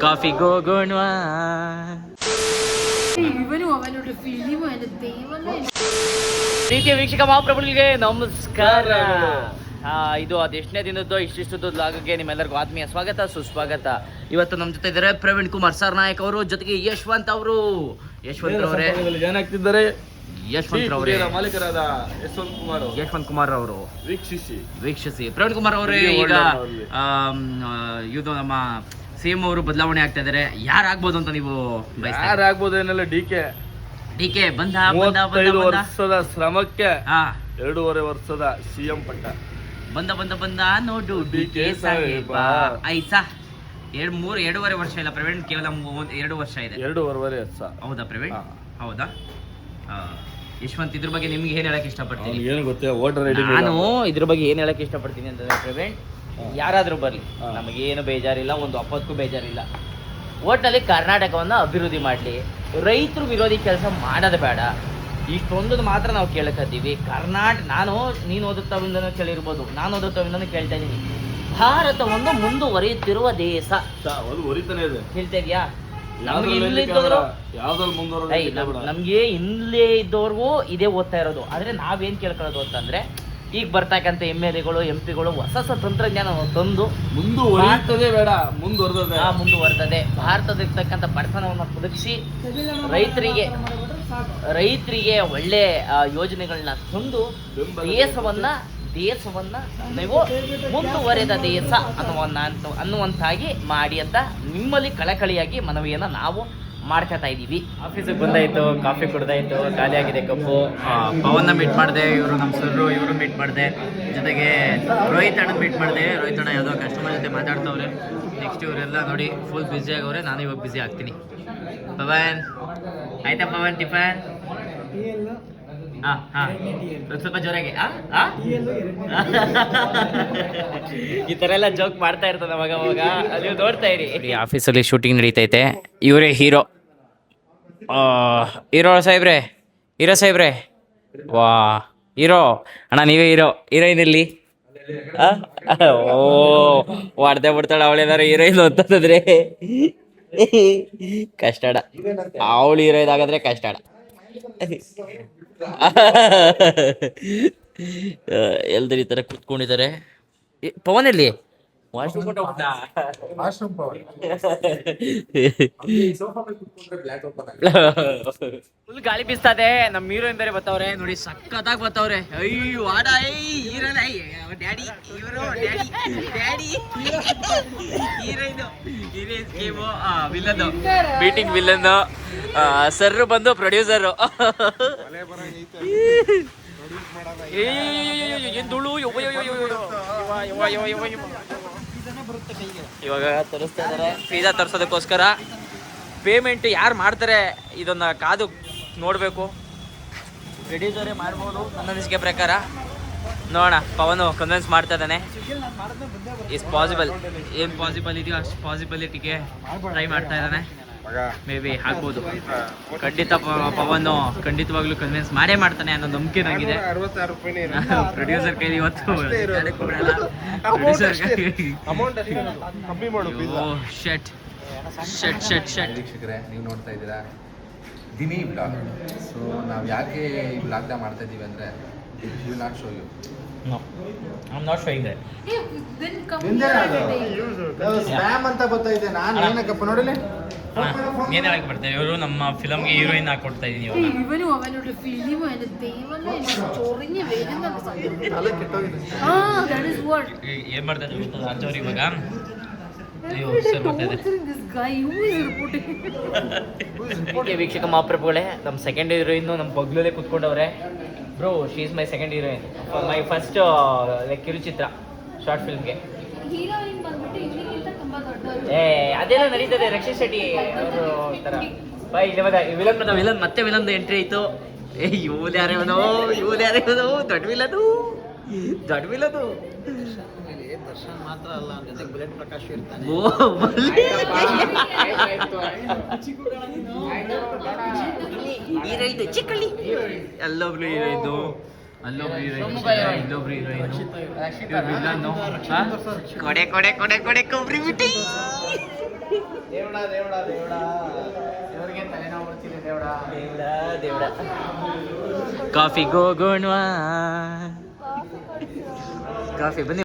ಕಾಫಿಗೆ ಹೋಗೋಣವಾ. ಪ್ರೀತಿಯ ವೀಕ್ಷಕ ಮಹಾಪ್ರಭುಗಳಿಗೆ ನಮಸ್ಕಾರ. ಇದು ಅದೆಷ್ಟನೇ ದಿನದ್ದು ಇಷ್ಟಿಷ್ಟದ್ದು ಲಾಗಕ್ಕೆ ನಿಮ್ಮೆಲ್ಲರಿಗೂ ಆತ್ಮೀಯ ಸ್ವಾಗತ ಸುಸ್ವಾಗತ. ಇವತ್ತು ನಮ್ಮ ಜೊತೆ ಇದ್ದಾರೆ ಪ್ರವೀಣ್ ಕುಮಾರ್ ಸರ್ ನಾಯಕ್ ಅವರು, ಜೊತೆಗೆ ಯಶವಂತ್ ಅವರು. ಯಶವಂತ್ ಅವರೇ ಏನಾಗ್ತಿದ್ದಾರೆ? ಯಶವಂತ್ ಅವರೇ ಮಾಲೀಕರಾದ ಯಶವಂತ್ ಕುಮಾರ್ ಅವರು ವೀಕ್ಷಿಸಿ. ಪ್ರವೀಣ್ ಕುಮಾರ್ ಅವರೇ, ಈಗ ಇದು ನಮ್ಮ ಸಿಎಂ ಅವರು ಬದಲಾವಣೆ ಆಗ್ತಾ ಇದಾರೆ. ಯಾರಾಗ್ಬೋದು ಅಂತ ನೀವು ಯಾರಾಗ್ಬೋದು? ಏನೆಲ್ಲ ಡಿ ಕೆ ಬಂದ 35 ವರ್ಷದ ಶ್ರಮಕ್ಕೆ 2.5 ವರ್ಷದ ಸಿಎಂ ಪಟ್ಟ. ಬಂದ ನೋಡು ಡಿ ಕೆ ಸಾಹೇಬ. ಐಸಾ 2.5 ವರ್ಷ ಇಲ್ಲ ಪ್ರವೀಣ್, ಕೇವಲ 2 ವರ್ಷ ಇದೆ. 2.5 ವರ್ಷ. ಹೌದಾ ಪ್ರವೀಣ್? ಹೌದಾ. ಯಶವಂತ್, ಇದ್ರ ಬಗ್ಗೆ ನಿಮ್ಗೆ ಏನ್ ಹೇಳಕ್ ಇಷ್ಟಪಡ್ತೀನಿ? ಏನು ಗೊತ್ತಿಲ್ಲ, ವೋಟರ್ ಐಡಿ. ನಾನು ಇದ್ರ ಬಗ್ಗೆ ಏನ್ ಹೇಳಕ್ ಇಷ್ಟಪಡ್ತೀನಿ ಅಂತಂದ್ರೆ ಪ್ರವೀಣ್, ಯಾರಾದ್ರೂ ಬರ್ಲಿ, ನಮಗೇನು ಬೇಜಾರಿಲ್ಲ, ಒಂದು ಅಪ್ಪಕ್ಕೂ ಬೇಜಾರಿಲ್ಲ. ಒಟ್ಟಲ್ಲಿ ಕರ್ನಾಟಕವನ್ನ ಅಭಿವೃದ್ಧಿ ಮಾಡಲಿ, ರೈತರು ವಿರೋಧಿ ಕೆಲಸ ಮಾಡೋದು ಬೇಡ. ಇಷ್ಟೊಂದು ಮಾತ್ರ ನಾವು ಕೇಳಕತ್ತೀವಿ. ನೀನು ಓದುತ್ತವಿಂದನೂ ಕೇಳಿರ್ಬೋದು, ನಾನು ಓದುತ್ತವಿಂದನೂ ಕೇಳ್ತಾ ಇದ್ದೀನಿ. ಭಾರತ ಒಂದು ಮುಂದುವರಿಯುತ್ತಿರುವ ದೇಶ. ಹೇಳ್ತಾ ಇದೆಯಾ? ನಮ್ಗೆ ಇಲ್ಲೇ ಇದ್ದವ್ರಿಗೂ ಇದೇ ಓದ್ತಾ ಇರೋದು. ಆದ್ರೆ ನಾವೇನ್ ಕೇಳ್ಕೊಳ್ಳೋದು ಅಂತಂದ್ರೆ, ಈಗ ಬರ್ತಕ್ಕಂಥ MLAಗಳು MP ಗಳು ಹೊಸ ತಂತ್ರಜ್ಞಾನ ತಂದು ಮುಂದುವರೆದದೆ. ಭಾರತದಲ್ಲಿರ್ತಕ್ಕಂಥ ಬಡತನವನ್ನು ಕುದಿಸಿ ರೈತರಿಗೆ ಒಳ್ಳೆ ಯೋಜನೆಗಳನ್ನ ತಂದು ದೇಶವನ್ನ ನೀವು ಮುಂದುವರೆದ ದೇಶ ಅನ್ನುವಂತಾಗಿ ಮಾಡಿ ಅಂತ ನಿಮ್ಮಲ್ಲಿ ಕಳಕಳಿಯಾಗಿ ಮನವಿಯನ್ನ ನಾವು ಮಾಡ್ಕೊತಾ ಇದೀವಿ. ಆಫೀಸಿಗೆ ಬಂದಾಯ್ತು, ಕಾಫಿ ಕುಡ್ದಾಯ್ತು, ಖಾಲಿ ಆಗಿದೆ ಕಪ್ಪು. ಪವನ್ನ ಮೀಟ್ ಮಾಡಿದೆ, ಇವರು ನಮ್ಮ ಸರ್ರು, ಇವರು ಮೀಟ್ ಮಾಡಿದೆ, ಜೊತೆಗೆ ರೋಹಿತ್ ಅಣ್ಣ ಮೀಟ್ ಮಾಡಿದೆ. ರೋಹಿತ್ ಅಣ್ಣ ಯಾವುದೋ ಕಸ್ಟಮರ್ ಜೊತೆ ಮಾತಾಡ್ತವ್ರೆ. ನೆಕ್ಸ್ಟ್ ಇವರೆಲ್ಲ ನೋಡಿ ಫುಲ್ ಬ್ಯುಸಿ ಆಗವ್ರೆ. ನಾನು ಇವಾಗ ಬ್ಯುಸಿ ಆಗ್ತೀನಿ. ಪವನ್ ಆಯ್ತಾ? ಪವನ್ ಟಿಫನ್ ಸ್ವಲ್ಪ ಜೋರಾಗಿ ಈ ತರ ಎಲ್ಲ ಜೋಕ್ ಮಾಡ್ತಾ ಇರ್ತದೆ ಅವಾಗ ನೀವು ನೋಡ್ತಾ ಇರಿ. ಆಫೀಸಲ್ಲಿ ಶೂಟಿಂಗ್ ನಡೀತೈತೆ. ಇವರೇ ಹೀರೋ ಸಾಹೇಬ್ರೆ. ವಾ ಹೀರೋ ಅಣ್ಣ, ನೀವೇ ಹೀರೋಯಿನ್ ಇಲ್ಲಿ. ಹೊಡ್ದೆ ಬಿಡ್ತಾಳೆ ಅವಳೇನಾರು ಹೀರೋಯಿನ್ ಅಂತಂದ್ರೆ ಕಷ್ಟಡ. ಅವಳು ಹೀರೋಯಿನ್ ಹಾಗಾದ್ರೆ ಕಷ್ಟಡ. ಎಲ್ದರು ಈ ತರ ಕುತ್ಕೊಂಡಿದ್ದಾರೆ. ಪವನ್ ಎಲ್ಲಿ? ಫುಲ್ ಗಾಳಿ ಬೀಸ್ತದೆ. ನಮ್ಮ ಹೀರೋಯಿನ್ ಬೇರೆ ಬತ್ತವ್ರೆ ನೋಡಿ, ಸಕ್ಕತ್ತಾಗಿ ಬತ್ತವ್ರೆ. ಅಯ್ಯೋ ಆಡ ಡ್ಯಾಡಿ, ಇವರು daddy villain, beating villain. Sir ಬಂದು ಪ್ರೊಡ್ಯೂಸರು. ಇವಾಗ ತರಿಸ್ತಾ ಇದಾರೆ ಪಿಜ್ಜಾ ತರಿಸೋದಕ್ಕೋಸ್ಕರ. ಪೇಮೆಂಟ್ ಯಾರು ಮಾಡ್ತಾರೆ ಇದನ್ನ ಕಾದು ನೋಡಬೇಕು. ಪ್ರೊಡ್ಯೂಸರೇ ಮಾಡ್ಬೋದು ನನ್ನ ಅನಿಸಿಕೆ ಪ್ರಕಾರ. ನೋಡೋಣ, ಪವನು ಕನ್ವಿನ್ಸ್ ಮಾಡ್ತಾ ಇದ್ದಾನೆ. ಇಸ್ ಪಾಸಿಬಲ್, ಏನು ಪಾಸಿಬಲ್ ಇದೆಯೋ ಅಷ್ಟು ಪಾಸಿಬಿಲಿಟಿಗೆ ಟ್ರೈ ಮಾಡ್ತಾ ಇದ್ದಾನೆ. ಮೇ ಬಿ ಆಗ್ಬೋದು. ಖಂಡಿತ ಪವನ್ ಖಂಡಿತವಾಗ್ಲೂ ಕನ್ವಿನ್ಸ್ ಮಾಡೇ ಮಾಡ್ತಾನೆ ಅನ್ನೋ ನಂಬಿಕೆ ನನಗಿದೆ. ಪ್ರೊಡ್ಯೂಸರ್ ಕೈಲಿ ಇವತ್ತು ವೀಕ್ಷಕರೇ, ನೀವು ನೋಡ್ತಾ ಇದ್ದೀರಾ ದಿನಿ ಬ್ಲಾಗ್. ಸೊ ನಾವು ಯಾಕೆ ಈ ಬ್ಲಾಗ್ನ ಮಾಡ್ತಾ ಇದ್ದೀವಿ ಅಂದರೆ, you not show you. I'm not showing that. Spam ಅಂತ ಗೊತ್ತಾಯಿದೆ. ನಾನು ಏನಕ್ಕಪ್ಪ ನೋಡಲಿ ಏನ್ ಹೇಳಕ್ ಬರ್ತಾರೆ ಇವರು. ನಮ್ಮ ಫಿಲಮ್ಗೆ ಹೀರೋಯಿನ್ ಹಾಕೊಡ್ತಾ ಇದೀನಿ. ಏನ್ ಮಾಡ್ತಾರೆ ರಾಜ್ ಅವ್ರು ಇವಾಗ? ವೀಕ್ಷಕ ಮಹಾಪ್ರಭುಗಳೇ, ನಮ್ಮ ಸೆಕೆಂಡ್ ಹೀರೋಯಿನ್ ನಮ್ಮ ಬಗ್ಲಲ್ಲೇ ಕುತ್ಕೊಂಡವ್ರೆ. Bro, she is my second heroine. My first like ಕಿರುಚಿತ್ರ ಶಾರ್ಟ್ ಫಿಲ್ಮ್ಗೆ. ಅದೇನೋ ನಡೀತದೆ. ರಕ್ಷಿತ್ ಶೆಟ್ಟಿ ಅವರು ತರ ವಿಲನ್ ಮತ್ತೆ ವಿಲನ್ ಎಂಟ್ರಿ ಆಯ್ತು. ಇವನು ಯಾರೇವನೋ ದೊಡ್ಡ ವಿಲನು. ದರ್ಶನ್ ಮಾತ್ರ ಅಲ್ಲ, ಜೊತೆಗೆ ಬುಲೆಟ್ ಪ್ರಕಾಶ್ ಇರ್ತಾನೆ. ಚಿಕ್ಕಳ್ಳಿ ಅಲ್ಲೊಬ್ರು ಹೀರೋಯಿನ್, ಇಲ್ಲೊಬ್ರು ಹೀರೋಯಿನ್. ಕೊಡೆ ಕೊಬ್ರಿ ಬಿಟ್ಟಿ ದೇವ್ರಿಗೆ ತಲೆನೋವು ಬರ್ತಿದೆ ದೇವಡ. ಕಾಫಿಗೆ ಹೋಗೋಣವಾ. ಕಾಫಿ ಬನ್ನಿ.